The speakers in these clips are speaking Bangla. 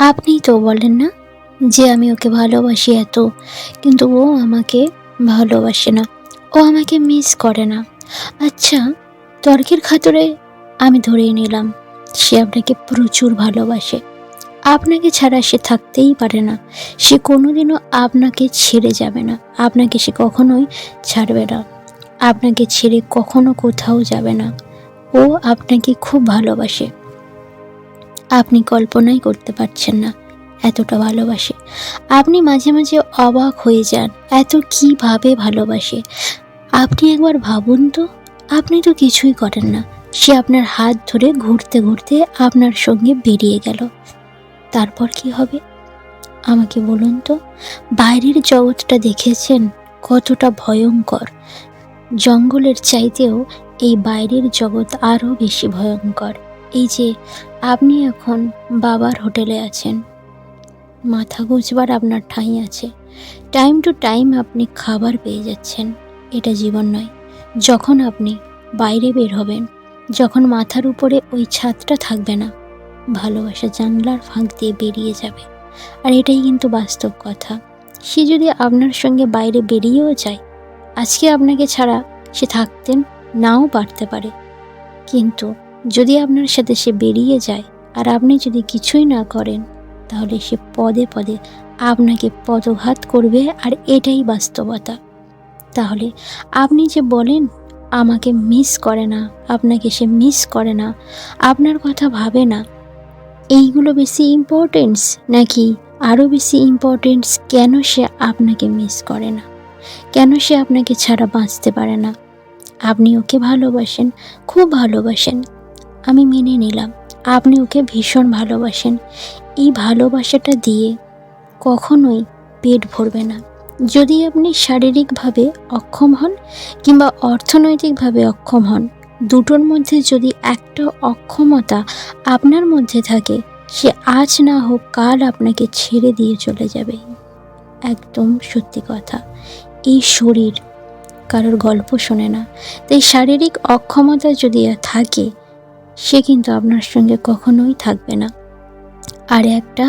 আপনিই তো বলেন না যে আমি ওকে ভালোবাসি এত, কিন্তু ও আমাকে ভালোবাসে না, ও আমাকে মিস করে না। আচ্ছা, তর্কের খাতিরে আমি ধরেই নিলাম সে আপনাকে প্রচুর ভালোবাসে, আপনাকে ছাড়া সে থাকতেই পারে না, সে কোনোদিনও আপনাকে ছেড়ে যাবে না, আপনাকে সে কখনোই ছাড়বে না, আপনাকে ছেড়ে কখনো কোথাও যাবে না। ও আপনাকে খুব ভালোবাসে, আপনি কল্পনাই করতে পারছেন না এতটা ভালোবাসে। আপনি মাঝে মাঝে অবাক হয়ে যান এত কিভাবে ভালোবাসে। আপনি একবার ভাবুন তো, আপনি তো কিছুই করেন না, সে আপনার হাত ধরে ঘুরতে ঘুরতে আপনার সঙ্গে বেরিয়ে গেল, তারপর কি হবে আমাকে বলুন তো? বাইরের জগৎটা দেখেছেন কতটা ভয়ঙ্কর? জঙ্গলের চাইতেও এই বাইরের জগৎ আরও বেশি ভয়ঙ্কর। এই যে আপনি এখন বাবার হোটেলে আছেন, মাথা গুঁজবার আপনার ঠাঁই আছে, টাইম টু টাইম আপনি খাবার পেয়ে যাচ্ছেন, এটা জীবন নয়। যখন আপনি বাইরে বের হবেন, যখন মাথার উপরে ওই ছাদটা থাকবে না, ভালোবাসা জানলার ফাঁক দিয়ে বেরিয়ে যাবে। আর এটাই কিন্তু বাস্তব কথা। সে যদি আপনার সঙ্গে বাইরে বেরিয়েও যায়, আজকে আপনাকে ছাড়া সে থাকতেন নাও পারতে পারে, কিন্তু যদি আপনার সাথে সে বেরিয়ে যায় আর আপনি যদি কিছুই না করেন, তাহলে সে পদে পদে আপনাকে পদঘাত করবে, আর এটাই বাস্তবতা। তাহলে আপনি যে বলেন আমাকে মিস করে না, আপনাকে সে মিস করে না, আপনার কথা ভাবে না, এইগুলো বেশি ইম্পর্টেন্স, নাকি আরও বেশি ইম্পর্টেন্স কেন সে আপনাকে মিস করে না, কেন সে আপনাকে ছাড়া বাঁচতে পারে না? আপনি ওকে ভালোবাসেন, খুব ভালোবাসেন, আমি মেনে নিলাম আপনি ওকে ভীষণ ভালোবাসেন। এই ভালোবাসাটা দিয়ে কখনোই পেট ভরবে না। যদি আপনি শারীরিকভাবে অক্ষম হন কিংবা অর্থনৈতিকভাবে অক্ষম হন, দুটোর মধ্যে যদি একটা অক্ষমতা আপনার মধ্যে থাকে, সে আজ না হোক কাল আপনাকে ছেড়ে দিয়ে চলে যাবে। একদম সত্যি কথা। এই শরীর কারোর গল্প শোনে না, তাই শারীরিক অক্ষমতা যদি থাকে, সে কিন্তু আপনার সঙ্গে কখনোই থাকবে না। আর একটা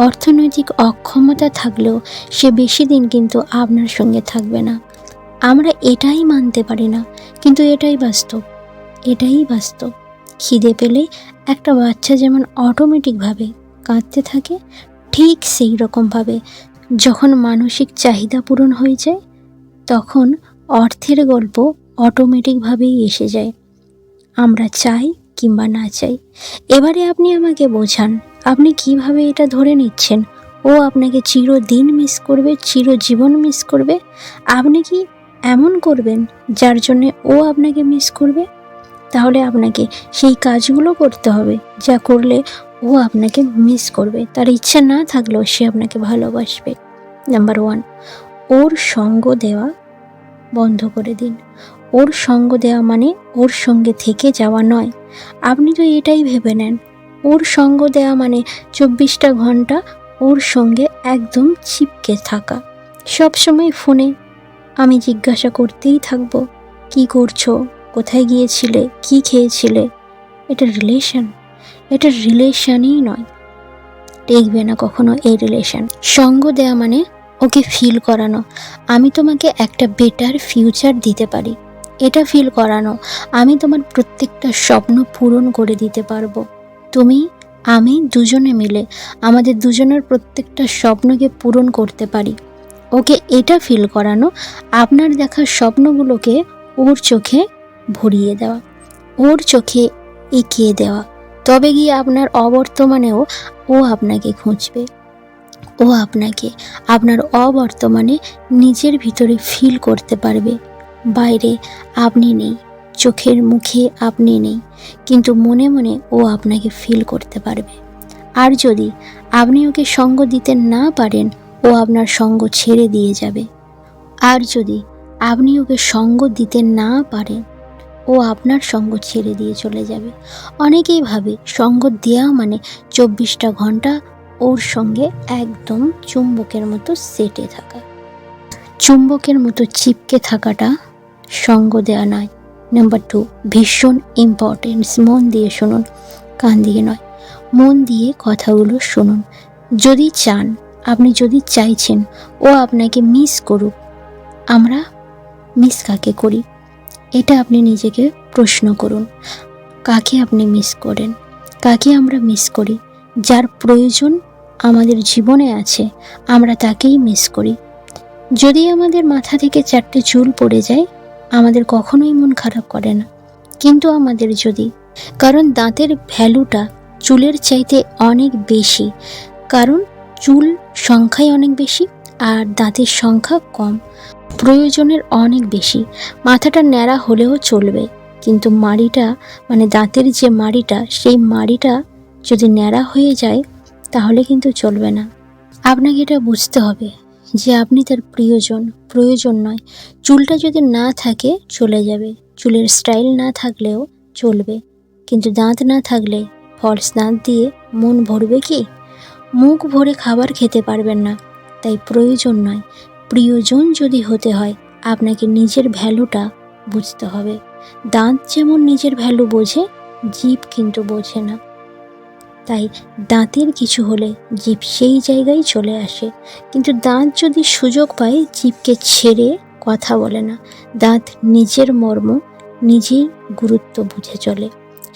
অর্থনৈতিক অক্ষমতা থাকলেও সে বেশি দিন কিন্তু আপনার সঙ্গে থাকবে না। আমরা এটাই মানতে পারি না, কিন্তু এটাই বাস্তব। খিদে পেলে একটা বাচ্চা যেমন অটোমেটিকভাবে কাঁদতে থাকে, ঠিক সেই রকমভাবে যখন মানসিক চাহিদা পূরণ হয়ে যায়, তখন অর্থের গল্প অটোমেটিকভাবেই এসে যায়, আমরা চাই কিংবা না চাই। এবারে আপনি আমাকে বোঝান, আপনি কিভাবে এটা ধরে নিচ্ছেন ও আপনাকে চিরদিন মিস করবে, চিরজীবন মিস করবে? আপনি কি এমন করবেন যার জন্যে ও আপনাকে মিস করবে? তাহলে আপনাকে সেই কাজগুলো করতে হবে যা করলে ও আপনাকে মিস করবে। তার ইচ্ছা না থাকলেও সে আপনাকে ভালোবাসবে। নাম্বার 1, ওর সঙ্গ দেওয়া বন্ধ করে দিন। ওর সঙ্গ দেওয়া মানে ওর সঙ্গে থেকে যাওয়া নয়। আপনি তো এটাই ভেবে নেন ওর সঙ্গ দেওয়া মানে 24টা ঘন্টা ওর সঙ্গে একদম চিপকে থাকা, সবসময় ফোনে আমি জিজ্ঞাসা করতেই থাকবো, কি করছো, কোথায় গিয়েছিলে, কি খেয়েছিলে। এটা রিলেশনই নয়, টেকবে না কখনো এই রিলেশন। সঙ্গ দেওয়া মানে ওকে ফিল করানো আমি তোমাকে একটা বেটার ফিউচার দিতে পারি, এটা ফিল করানো আমি তোমার প্রত্যেকটা স্বপ্ন পূরণ করে দিতে পারবো। তুমি আমি দুজনে মিলে আমাদের দুজনের প্রত্যেকটা স্বপ্নকে পূরণ করতে পারি। ওকে এটা ফিল করানো, আপনার দেখা স্বপ্নগুলোকে ওর চোখে ভরিয়ে দেওয়া, ওর চোখে এঁকিয়ে দেওয়া, তবে গিয়ে আপনার অবর্তমানেও ও আপনাকে খুঁজবে। ও আপনাকে আপনার অবর্তমানে নিজের ভিতরে ফিল করতে পারবে। বাইরে আপনি নেই, চোখের মুখে আপনি নেই, কিন্তু মনে মনে ও আপনাকে ফিল করতে পারবে। আর যদি আপনি ওকে সঙ্গ দিতে না পারেন, ও আপনার সঙ্গ ছেড়ে দিয়ে যাবে। আর যদি আপনি ওকে সঙ্গ দিতে না পারেন, ও আপনার সঙ্গ ছেড়ে দিয়ে চলে যাবে। অনেকেই ভাবে সঙ্গ দেওয়া মানে 24টা ঘন্টা ওর সঙ্গে একদম চুম্বকের মতো সেটে থাকা। চুম্বকের মতো চিপকে থাকাটা সঙ্গ দেওয়া নয়। নাম্বার 2, ভীষণ ইম্পর্টেন্স, মন দিয়ে শুনুন, কান দিয়ে নয়। মন দিয়ে কথাগুলো শুনুন। যদি চান, আপনি যদি চাইছেন ও আপনাকে মিস করুক, আমরা মিস কাকে করি? এটা আপনি নিজেকে প্রশ্ন করুন। কাকে আপনি মিস করেন? কাকে আমরা মিস করি? যার প্রয়োজন আমাদের জীবনে আছে, আমরা তাকেই মিস করি। যদি আমাদের মাথা থেকে 4টে চুল পড়ে যায়, আমাদের কখনোই মন খারাপ করে না। কিন্তু আমাদের যদি, কারণ দাঁতের ভ্যালুটা চুলের চাইতে অনেক বেশি, কারণ চুল সংখ্যায় অনেক বেশি আর দাঁতের সংখ্যা কম, প্রয়োজনের অনেক বেশি। মাথাটা ন্যাড়া হলেও চলবে, কিন্তু মাড়িটা মানে দাঁতের যে মাড়িটা, সেই মাড়িটা যদি ন্যাড়া হয়ে যায় তাহলে কিন্তু চলবে না। আপনাকে এটা বুঝতে হবে যে আপনি তার প্রয়োজন নয়। চুলটা যদি না থাকে চলে যাবে, চুলের স্টাইল না থাকলেও চলবে, কিন্তু দাঁত না থাকলে ফলস দাঁত দিয়ে মন ভরবে কি? মুখ ভরে খাবার খেতে পারবেন না। তাই প্রয়োজন নয়, প্রিয়জন যদি হতে হয় আপনাকে নিজের ভ্যালুটা বুঝতে হবে। দাঁত যেমন নিজের ভ্যালু বোঝে, জিভ কিন্তু বোঝে না। তাই দাঁতের কিছু হলে জিভ সেই জায়গায় চলে আসে, কিন্তু দাঁত যদি সুযোগ পায় জিভকে ছেড়ে কথা বলে না। দাঁত নিজের মর্ম নিজেই গুরুত্ব বুঝে চলে,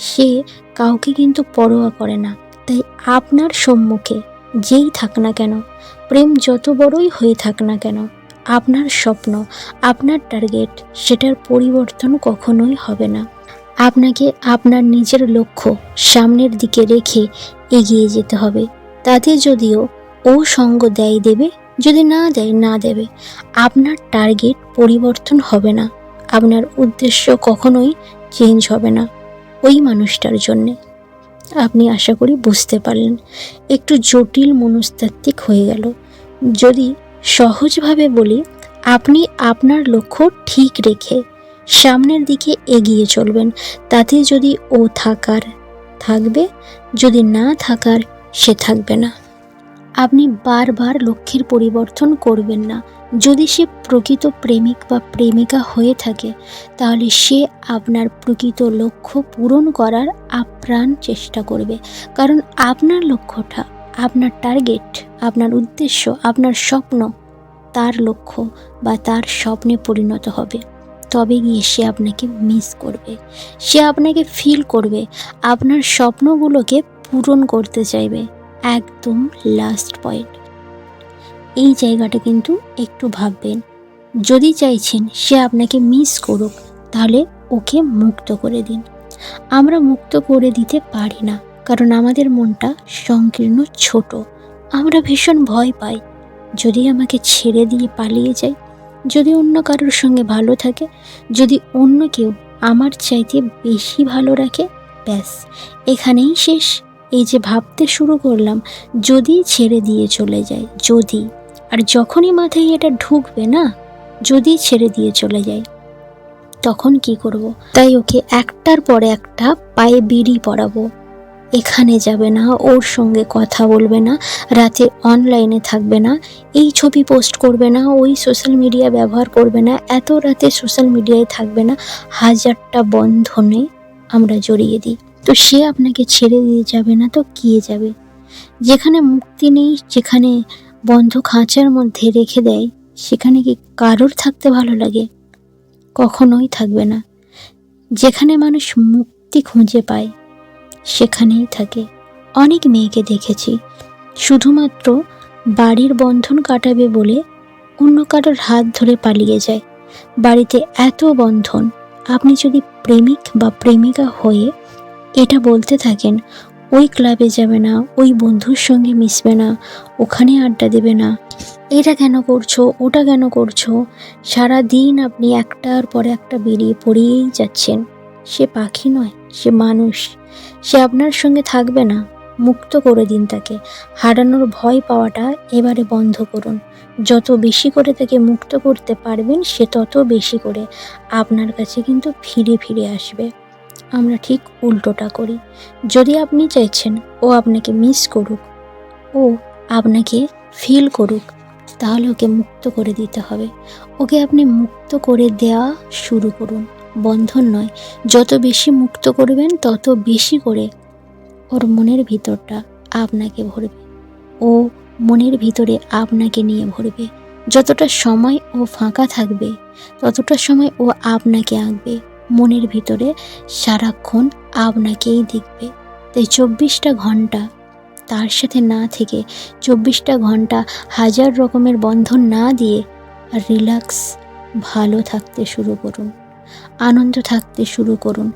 সে কাউকে কিন্তু পরোয়া করে না। তাই আপনার সম্মুখে যেই থাক না কেন, প্রেম যত বড়ই হয়ে থাক না কেন, আপনার স্বপ্ন, আপনার টার্গেট, সেটার পরিবর্তন কখনোই হবে না। আপনাকে আপনার নিজের লক্ষ্য সামনের দিকে রেখে এগিয়ে যেতে হবে। তাতে যদিও ও সঙ্গ দেবে, যদি না দেয় না দেবে, আপনার টার্গেট পরিবর্তন হবে না, আপনার উদ্দেশ্য কখনোই চেঞ্জ হবে না ওই মানুষটার জন্যে। আপনি আশা করি বুঝতে পারলেন। একটু জটিল মনস্তাত্ত্বিক হয়ে গেল। যদি সহজভাবে বলি, আপনি আপনার লক্ষ্য ঠিক রেখে সামনের দিকে এগিয়ে চলবেন। তাতে যদি ও থাকার থাকবে, যদি না থাকার সে থাকবে না। আপনি বারবার লক্ষ্যের পরিবর্তন করবেন না। যদি সে প্রকৃত প্রেমিক বা প্রেমিকা হয়ে থাকে, তাহলে সে আপনার প্রকৃত লক্ষ্য পূরণ করার আপ্রাণ চেষ্টা করবে। কারণ আপনার লক্ষ্যটা, আপনার টার্গেট, আপনার উদ্দেশ্য, আপনার স্বপ্ন তার লক্ষ্য বা তার স্বপ্নে পরিণত হবে। তবে গিয়ে সে আপনাকে মিস করবে, সে আপনাকে ফিল করবে, আপনার স্বপ্নগুলোকে পূরণ করতে চাইবে। একদম লাস্ট পয়েন্ট, এই জায়গাটা কিন্তু একটু ভাববেন। যদি চাইছেন সে আপনাকে মিস করুক, তাহলে ওকে মুক্ত করে দিন। আমরা মুক্ত করে দিতে পারি না, কারণ আমাদের মনটা সংকীর্ণ, ছোট। আমরা ভীষণ ভয় পাই, যদি আমাকে ছেড়ে দিয়ে পালিয়ে যায়, যদি অন্য কারোর সঙ্গে ভালো থাকে, যদি অন্য কেউ আমার চাইতে বেশি ভালো রাখে, ব্যাস এখানেই শেষ। এই যে ভাবতে শুরু করলাম, যদি ছেড়ে দিয়ে চলে যায়, যদি, আর যখনই মাথায় এটা ঢুকবে না, যদি ছেড়ে দিয়ে চলে যায়, তখন কি করব? তাই ওকে একটার পরে একটা পায়ে বিড়ি পরাবো। এখানে যাবে না, ওর সঙ্গে কথা বলবে না, রাতে অনলাইনে থাকবে না, এই ছবি পোস্ট করবে না, ওই সোশ্যাল মিডিয়া ব্যবহার করবে না, এত রাতে সোশ্যাল মিডিয়ায় থাকবে না। হাজারটা বন্ধনে আমরা জড়িয়ে দিই। তো সে আপনাকে ছেড়ে দিয়ে যাবে না তো কে যাবে? যেখানে মুক্তি নেই, যেখানে বন্ধ খাঁচার মধ্যে রেখে দেয়, সেখানে কি কারোর থাকতে ভালো লাগে? কখনোই থাকবে না। যেখানে মানুষ মুক্তি খুঁজে পায় সেখানেই থাকে। অনেক মেয়েকে দেখেছি শুধুমাত্র বাড়ির বন্ধন কাটাবে বলে অন্য কারোর হাত ধরে পালিয়ে যায়। বাড়িতে এত বন্ধন, আপনি যদি প্রেমিক বা প্রেমিকা হয়ে এটা বলতে থাকেন, ওই ক্লাবে যাবে না, ওই বন্ধুর সঙ্গে মিশবে না, ওখানে আড্ডা দেবে না, এটা কেন করছো, ওটা কেন করছো, সারা দিন আপনি একটার পর একটা বেরিয়ে পড়েই যাচ্ছেন। সে পাখি নয়, সে মানুষ, সে আপনার সঙ্গে থাকবে না। মুক্ত করে দিন তাকে। হারানোর ভয় পাওয়াটা এবারে বন্ধ করুন। যত বেশি করে তাকে মুক্ত করতে পারবেন, সে তত বেশি করে আপনার কাছে কিন্তু ফিরে ফিরে আসবে। আমরা ঠিক উল্টোটা করি। যদি আপনি চাইছেন ও আপনাকে মিস করুক, ও আপনাকে ফিল করুক, তাহলে ওকে মুক্ত করে দিতে হবে। ওকে আপনি মুক্ত করে দেওয়া শুরু করুন, বন্ধন নয়। যত বেশি মুক্ত করবেন তত বেশি করে ওর মনের ভিতরটা আপনাকে ভরবে, ও মনের ভিতরে আপনাকে নিয়ে ভরবে। যতটা সময় ও ফাঁকা থাকবে ততটা সময় ও আপনাকে আঁকবে, মনের ভিতরে সারাক্ষণ আপনাকেই দেখবে। তাই 24টা ঘন্টা তার সাথে না থেকে 24টা ঘন্টা হাজার রকমের বন্ধন না দিয়ে রিল্যাক্স ভালো থাকতে শুরু করুন, আনন্দ থাকতে শুরু করুন।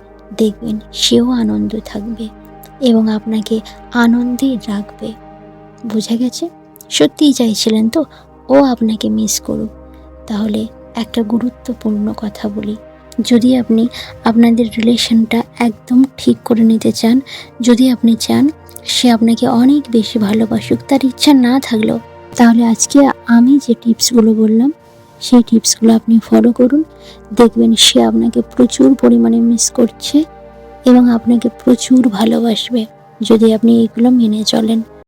দেখবেন সেও আনন্দ থাকবে এবং আপনাকে আনন্দে রাখবে। বোঝা গেছে? সত্যিই চাইছিলেন তো ও আপনাকে মিস করুক? তাহলে একটা গুরুত্বপূর্ণ কথা বলি, যদি আপনি আপনাদের রিলেশনটা একদম ঠিক করে নিতে চান, যদি আপনি চান সে আপনাকে অনেক বেশি ভালোবাসুক, তার ইচ্ছা না থাকলেও, তাহলে আজকে আমি যে টিপসগুলো বললাম সেই টিপসগুলো আপনি ফলো করুন। দেখবেন সে আপনাকে প্রচুর পরিমাণে মিস করছে এবং আপনাকে প্রচুর ভালোবাসবে যদি আপনি এগুলো মেনে চলেন।